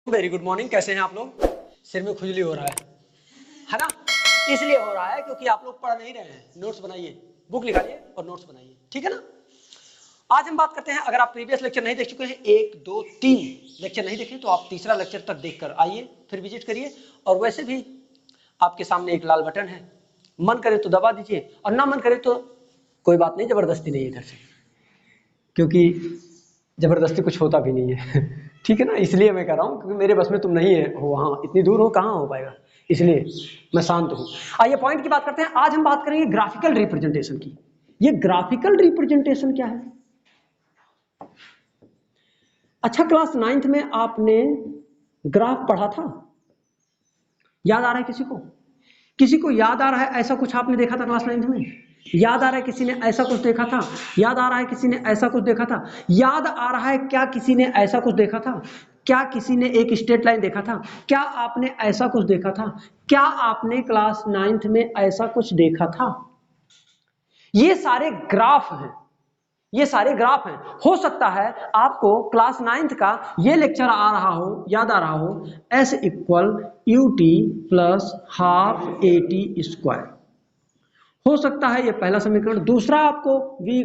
Very good morning. कैसे हैं आप लोग? सिर में खुजली हो रहा है ना? इसलिए हो रहा है क्योंकि आप लोग पढ़ नहीं रहे हैं। नोट्स बनाइए, बुक निकालिए और नोट्स बनाइए, ठीक है ना? आज हम बात करते हैं, अगर आप प्रीवियस लेक्चर नहीं देख चुके हैं, 1 2 3 लेक्चर नहीं देखे तो आप तीसरा लेक्चर तक देखकर आइए, फिर विजिट करिए। और वैसे भी आपके सामने एक लाल बटन है, मन करे तो दबा दीजिए और ना मन करे तो कोई बात नहीं, जबरदस्ती नहीं है इधर से, क्योंकि जबरदस्ती कुछ होता भी नहीं है ठीक है ना? इसलिए मैं कह रहा हूँ क्योंकि मेरे बस में तुम नहीं है हो, वहाँ इतनी दूर हो, कहाँ हो पाएगा, इसलिए मैं शांत हूँ। आइए पॉइंट की बात करते हैं। आज हम बात करेंगे ग्राफिकल रिप्रेजेंटेशन की। ये ग्राफिकल रिप्रेजेंटेशन क्या है? अच्छा, क्लास 9th में आपने ग्राफ पढ़ा था? याद आ रहा है किसी को? किसी को याद आ रहा है ऐसा कुछ आपने देखा था क्लास 9th में? याद आ रहा है किसी ने ऐसा कुछ देखा था? याद आ रहा है किसी ने ऐसा कुछ देखा था? याद आ रहा है क्या किसी ने ऐसा कुछ देखा था? क्या किसी ने एक स्ट्रेट लाइन देखा था? क्या आपने ऐसा कुछ देखा था? क्या आपने क्लास 9th में ऐसा कुछ देखा था? ये सारे ग्राफ हैं, ये सारे ग्राफ हैं। हो सकता है आपको क्लास 9th का ये लेक्चर आ रहा हो, याद आ रहा हो, S equal ut plus half AT square. हो सकता है ये पहला समीकरण। दूसरा आपको v,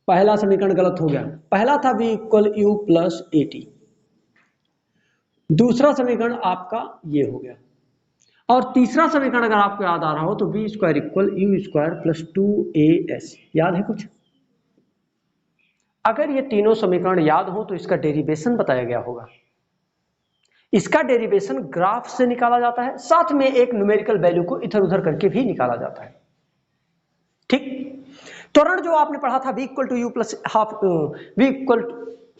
पहला समीकरण गलत हो गया, पहला था v equal u plus AT, दूसरा समीकरण आपका ये हो गया। और तीसरा समीकरण अगर आपको याद आ रहा हो तो v square equal u square plus 2as। याद है कुछ? अगर ये तीनों समीकरण याद हो तो इसका डेरिवेशन बताया गया होगा। इसका डेरिवेशन ग्राफ से निकाला जाता है, साथ में एक न्यूमेरिकल वैल्यू को इधर उधर करके भी निकाला जाता है, ठीक? त्वरण जो आपने पढ़ा था v equal to u plus half v equal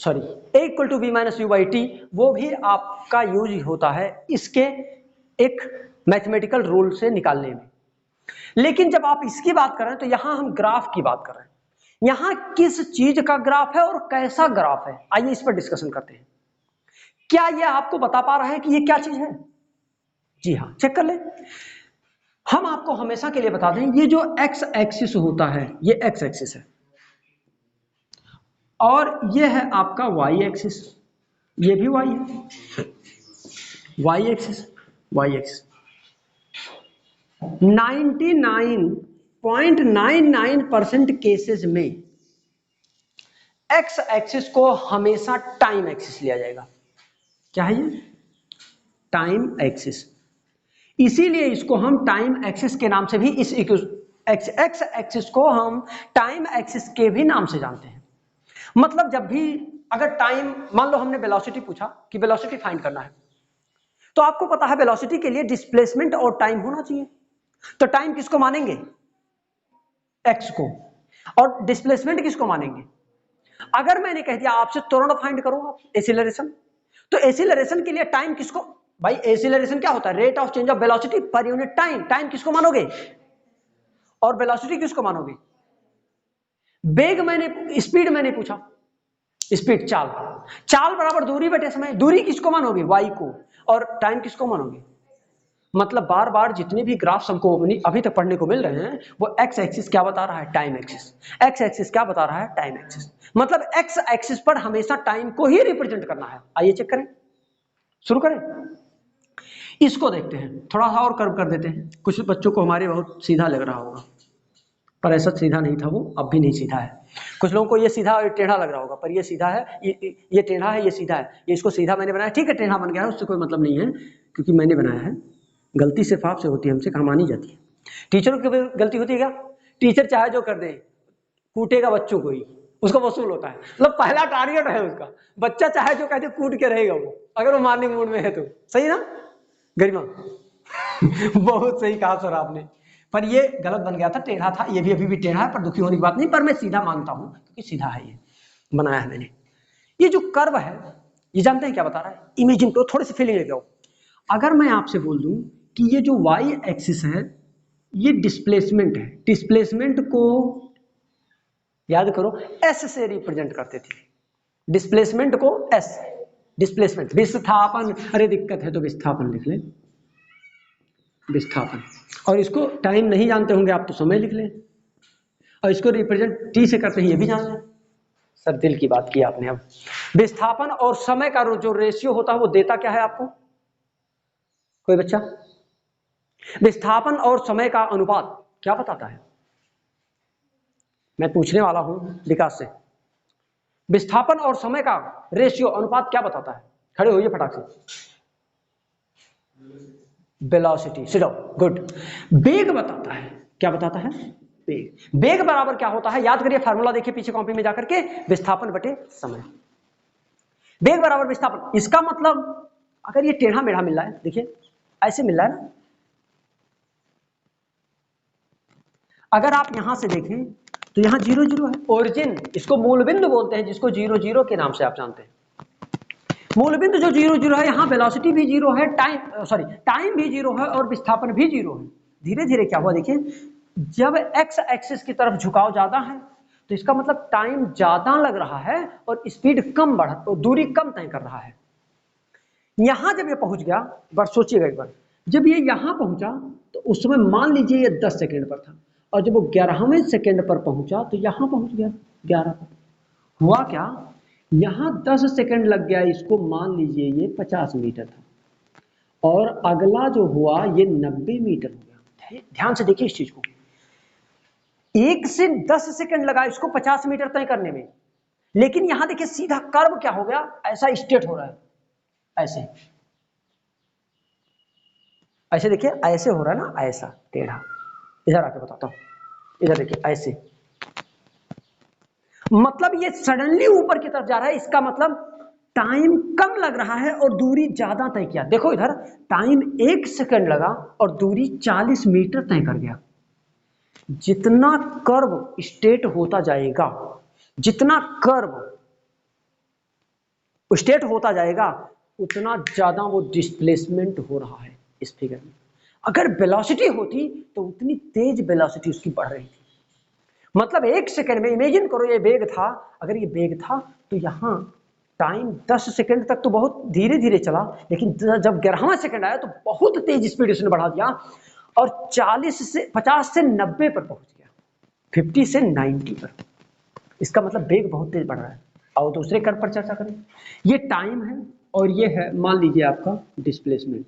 sorry a equal to v minus u by t, वो भी आपका यूज होता है इसके एक मैथमेटिकल रूल से निकालने में। लेकिन जब आप इसकी बात कर रहे हैं तो यहां हम ग्राफ की बात कर रहे हैं। यहां किस चीज का ग्राफ है और कैसा ग्राफ है, आइए इस पर डिस्कशन करते हैं। क्या यह आपको बता पा रहा है कि यह क्या चीज है? जी हां, चेक कर ले। हम आपको हमेशा के लिए बता दें, ये जो एक्स एक्सिस होता है ये एक्स एक्सिस है, और ये है आपका वाई एक्सिस, ये भी वाई है, Y axis, Y axis. 99.99% cases में एक्स एक्सिस को हमेशा टाइम एक्सिस लिया जाएगा। क्या है ये? Time axis. इसीलिए इसको हम टाइम एक्सिस के नाम से भी, इस एक्स एक्सिस को हम टाइम एक्सिस के भी नाम से जानते हैं। मतलब जब भी अगर टाइम, मान लो हमने वेलोसिटी पूछा कि वेलोसिटी फाइंड करना है, तो आपको पता है वेलोसिटी के लिए डिस्प्लेसमेंट और टाइम होना चाहिए। तो टाइम किसको मानेंगे? एक्स को। और डिस्प्लेसमेंट किसको मानेंगे? अगर मैंने कह दिया आपसे त्वरण फाइंड करो आप, एक्सीलरेशन, तो एक्सीलरेशन के लिए टाइम किसको? भाई एक्सीलरेशन क्या होता है? Rate of change of velocity per unit time. Time किसको मानोगे? और वेलोसिटी किसको मानोगे? वेग मैंने, स्पीड मैंने पूछा, स्पीड, चाल, चाल बराबर दूरी बटे समय। दूरी किसको मानोगे? वाई को। और टाइम किसको मानोगे? मतलब बार बार जितने भी ग्राफ्स हमको अभी तक पढ़ने को मिल रहे हैं वो एक्स एक्सिस क्या बता रहा है? Time axis. एक्स एक्सिस क्या बता रहा है? Time axis. मतलब एक्स एक्सिस पर हमेशा टाइम को ही रिप्रेजेंट करना है। आइए चेक करें, शुरू करें। इसको देखते हैं, थोड़ा सा और कर्व कर देते हैं। कुछ बच्चों को हमारे बहुत सीधा लग रहा होगा, पर ऐसा सीधा नहीं था वो, अब भी नहीं सीधा है। कुछ लोगों को ये सीधा और टेढ़ा लग रहा होगा, पर ये सीधा है, ये टेढ़ा है, ये सीधा है। ये इसको सीधा मैंने बनाया, ठीक है, टेढ़ा बन गया है, उससे कोई मतलब नहीं है, क्योंकि मैंने बनाया है। गलती सिर्फ आपसे होती है, हमसे कहाँ मानी जाती है। टीचरों की गलती होती है क्या? टीचर चाहे जो कर दे, कूटेगा बच्चों को ही, उसका वसूल होता है। मतलब पहला टारगेट है उसका, बच्चा चाहे जो कहते कूट के रहेगा वो, अगर वो मारने मूड में है तो। सही ना गरिमा? बहुत सही कहा सर आपने। पर ये गलत बन गया था, टेढ़ा था। ये भी अभी भी टेढ़ा है, पर दुखी होने की बात नहीं, पर मैं सीधा मानता हूं क्योंकि सीधा है, ये बनाया है मैंने। ये जो कर्व है, ये जानते हैं क्या बता रहा है? इमेजिन करो, थोड़ी सी फीलिंग लेके आओ। अगर मैं आपसे बोल दूं कि ये जो वाई एक्सिस है ये डिस्प्लेसमेंट है, डिस्प्लेसमेंट को याद करो एस से रिप्रेजेंट करते थे। डिस्प्लेसमेंट को एस, डिस्प्लेसमेंट, विस्थापन, अरे दिक्कत है तो विस्थापन लिख ले, विस्थापन। और इसको टाइम नहीं जानते होंगे आप तो समय लिख लें, और इसको रिप्रेजेंट टी से करते हैं, ये भी जान लें। सर दिल की बात की आपने अब। विस्थापन और समय का जो रेशियो होता है वो देता क्या है आपको? कोई बच्चा? विस्थापन और समय का अनुपात क्या बताता है? मैं पूछने वाला हूं विकास से, विस्थापन और समय का रेशियो अनुपात क्या बताता है? खड़े होइए फटाक से। Velocity, sit down, good. वेग बताता है, क्या बताता है? वेग। वेग बराबर क्या होता है? याद करिए फार्मूला, देखिए पीछे कॉपी में जाकर के, विस्थापन बटे समय। वेग बराबर विस्थापन, इसका मतलब अगर ये टेढ़ा मेढ़ा मिल रहा है, देखिए ऐसे मिल रहा है ना, अगर आप यहां से देखें तो यहां 0 0 है, ओरिजिन, इसको मूल बिंदु बोलते हैं, जिसको 0 0 के नाम से आप जानते हैं। मूल बिंदु जो 0 0 है, यहां वेलोसिटी भी 0 है, टाइम भी 0 है और विस्थापन भी 0 है। धीरे धीरे क्या हुआ देखिए, जब एक्स एक्सिस की तरफ झुकाव ज्यादा है तो इसका मतलब टाइम ज्यादा लग रहा है और स्पीड कम बढ़, तो दूरी कम तय कर रहा है। यहां जब ये पहुंच गया, बार सोचिएगा एक बार, जब ये यहां पहुंचा तो उस समय मान लीजिए ये 10 सेकेंड पर था, और जब वो 11वें सेकेंड पर पहुंचा तो यहां पहुंच गया 11 पर। हुआ क्या, यहां 10 सेकेंड लग गया, इसको मान लीजिए ये 50 मीटर था, और अगला जो हुआ ये 90 मीटर हो गया। ध्यान से देखिए इस चीज को, 1 से 10 सेकेंड लगा इसको 50 मीटर तय करने में, लेकिन यहां देखिए सीधा कर्व क्या हो गया, ऐसा स्ट्रेट हो रहा है, ऐसे ऐसे देखिए, ऐसे हो रहा है ना, ऐसा टेढ़ा। इधर आके बताता हूं, इधर देखिए ऐसे, मतलब ये सडनली ऊपर की तरफ जा रहा है, इसका मतलब टाइम कम लग रहा है और दूरी ज्यादा तय किया। देखो इधर टाइम 1 सेकंड लगा और दूरी 40 मीटर तय कर गया। जितना कर्व स्ट्रेट होता जाएगा, जितना कर्व स्ट्रेट होता जाएगा, उतना ज्यादा वो डिस्प्लेसमेंट हो रहा है इस फिगर में। अगर वेलोसिटी होती तो उतनी तेज वेलोसिटी उसकी बढ़ रही थी। मतलब 1 सेकंड में, इमेजिन करो ये वेग था, अगर ये वेग था तो यहां टाइम 10 सेकंड तक तो बहुत धीरे धीरे चला, लेकिन जब 11वां सेकंड आया तो बहुत तेज स्पीड उसने बढ़ा दिया और 50 से 90 पर पहुंच गया, 50 से 90 पर। इसका मतलब वेग बहुत तेज बढ़ रहा है। और दूसरे कर्व पर चर्चा करें, ये टाइम है और ये है मान लीजिए आपका डिस्प्लेसमेंट,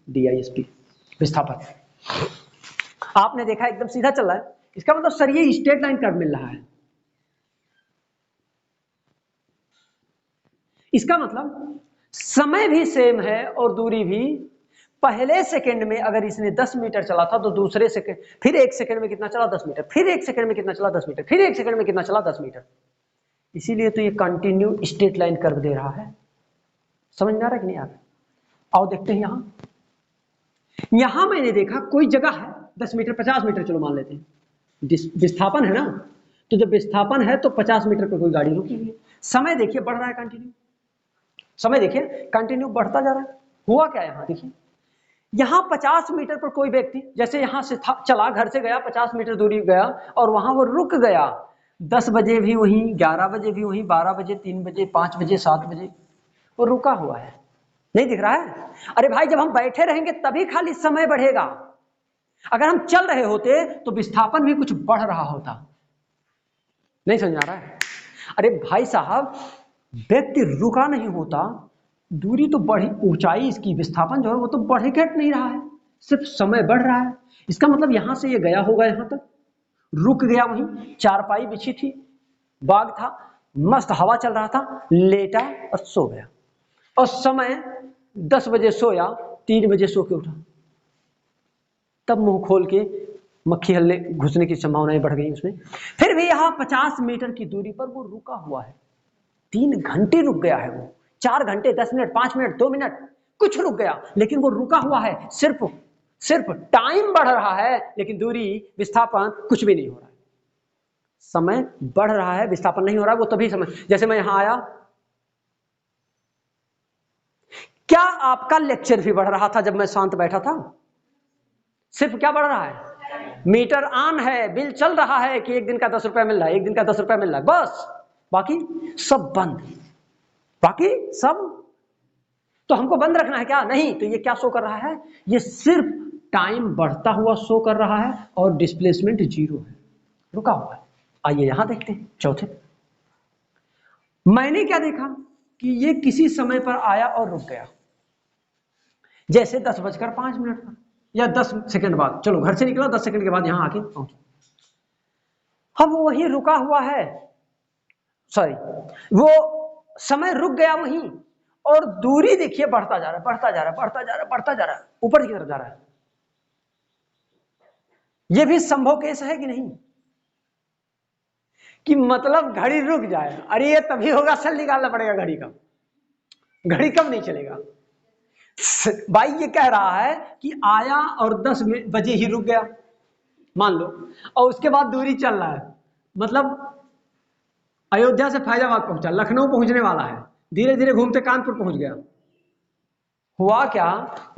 DISP, विस्थापन। आपने देखा एकदम सीधा चल रहा है, इसका मतलब सर ये स्ट्रेट लाइन कर्व मिल रहा है। इसका मतलब समय भी सेम है और दूरी भी। पहले सेकंड में अगर इसने 10 मीटर चला था तो दूसरे सेकंड, फिर 1 सेकंड में कितना चला? 10 मीटर, फिर 1 सेकंड में कितना चला? 10 मीटर, फिर 1 सेकंड में कितना चला? 10 मीटर। इसीलिए तो ये कंटिन्यू स्ट्रेट लाइन कर्व दे रहा है। समझ में आ रहा है कि नहीं आ रहा? आओ देखते हैं यहां मैंने देखा कोई जगह है 10 मीटर, 50 मीटर चलो मान लेते हैं, विस्थापन है ना, तो जब विस्थापन है तो 50 मीटर पर कोई गाड़ी रुकी हुई है। समय देखिए बढ़ रहा है कंटिन्यू, समय देखिए कंटिन्यू बढ़ता जा रहा है। हुआ क्या यहां देखिए, यहां 50 मीटर पर कोई व्यक्ति जैसे यहां से चला, घर से गया, 50 मीटर दूरी गया और वहां वो रुक गया। 10 बजे भी वहीं, 11 बजे भी वहीं, 12 बजे, 3 बजे, 5 बजे, 7 बजे, वो रुका हुआ है। नहीं दिख रहा है? अरे भाई जब हम बैठे रहेंगे तभी खाली समय बढ़ेगा, अगर हम चल रहे होते तो विस्थापन भी कुछ बढ़ रहा होता। नहीं समझ आ रहा है? अरे भाई साहब, व्यक्ति रुका नहीं होता, दूरी तो बढ़ी, ऊंचाई इसकी, विस्थापन जो है वो तो बढ़े घट नहीं रहा है, सिर्फ समय बढ़ रहा है। इसका मतलब यहां से ये गया होगा, यहां तक रुक गया, वहीं चारपाई बिछी थी, बाग था, मस्त हवा चल रहा था, लेटा और सो गया। और समय 10 बजे सोया, 3 बजे सो के उठा, तब मुंह खोल के मक्खी हल्ले घुसने की संभावनाएं बढ़ गई उसमें। फिर भी यहां 50 मीटर की दूरी पर वो रुका हुआ है, 3 घंटे रुक गया है वो, 4 घंटे, 10 मिनट, 5 मिनट, 2 मिनट, कुछ रुक गया, लेकिन वो रुका हुआ है। सिर्फ टाइम बढ़ रहा है, लेकिन दूरी, विस्थापन कुछ भी नहीं हो रहा है। समय बढ़ रहा है, विस्थापन नहीं हो रहा है। वो तभी समय, जैसे मैं यहां आया, क्या आपका लेक्चर भी बढ़ रहा था जब मैं शांत बैठा था? सिर्फ क्या बढ़ रहा है? मीटर ऑन है, बिल चल रहा है कि 1 दिन का 10 रुपया मिल रहा है, 1 दिन का 10 रुपया मिल रहा है, बस। बाकी सब बंद, बाकी सब तो हमको बंद रखना है क्या? नहीं। तो ये क्या शो कर रहा है? ये सिर्फ टाइम बढ़ता हुआ शो कर रहा है और डिस्प्लेसमेंट 0 है, रुका हुआ है। आइए यहां देखते हैं चौथे। मैंने क्या देखा कि ये किसी समय पर आया और रुक गया, जैसे 10:05 पर या 10 सेकंड बाद, चलो घर से निकला 10 सेकंड के बाद यहां आके पहुंचा, अब वो वहीं रुका हुआ है, सॉरी वो समय रुक गया वहीं, और दूरी देखिए बढ़ता जा रहा है, बढ़ता जा रहा है, बढ़ता जा रहा है, बढ़ता जा रहा है, ऊपर की तरफ जा रहा है। ये भी संभव केस है कि नहीं, कि मतलब घड़ी रुक जाए, अरे ये तभी होगा, सेल निकालना पड़ेगा घड़ी का, घड़ी कब नहीं चलेगा। भाई ये कह रहा है कि आया और 10 बजे ही रुक गया मान लो, और उसके बाद दूरी चल रहा है, मतलब अयोध्या से फैजाबाद पहुंचा, लखनऊ पहुंचने वाला है, धीरे धीरे घूमते कानपुर पहुंच गया, हुआ क्या,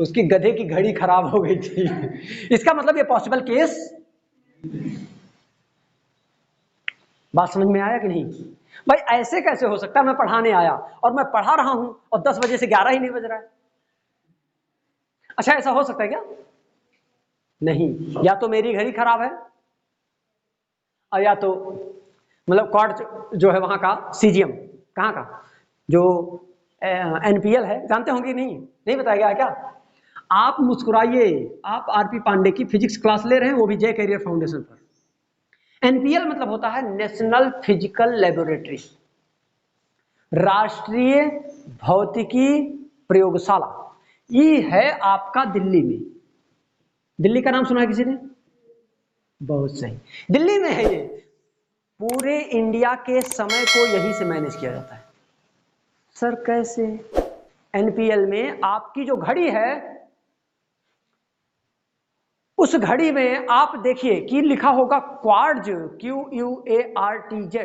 उसकी गधे की घड़ी खराब हो गई थी। इसका मतलब ये पॉसिबल केस, बात समझ में आया कि नहीं। भाई ऐसे कैसे हो सकता है, मैं पढ़ाने आया और मैं पढ़ा रहा हूं और 10 बजे से 11 ही नहीं बज रहा है। अच्छा ऐसा हो सकता है क्या, नहीं, या तो मेरी घड़ी खराब है, और या तो मतलब क्वार्ट जो है वहां का सीजीएम, कहाँ का, जो एनपीएल है, जानते होंगे नहीं, नहीं बताया गया है क्या। आप मुस्कुराइए, आप आरपी पांडे की फिजिक्स क्लास ले रहे हैं, वो भी जे कैरियर फाउंडेशन पर। एनपीएल मतलब होता है नेशनल फिजिकल लेबोरेटरी, राष्ट्रीय भौतिकी प्रयोगशाला, ये है आपका दिल्ली में। दिल्ली का नाम सुना है किसी ने, बहुत सही, दिल्ली में है ये। पूरे इंडिया के समय को यहीं से मैनेज किया जाता है। सर कैसे, एनपीएल में आपकी जो घड़ी है, उस घड़ी में आप देखिए कि लिखा होगा क्वार्ट्ज, QUARTZ,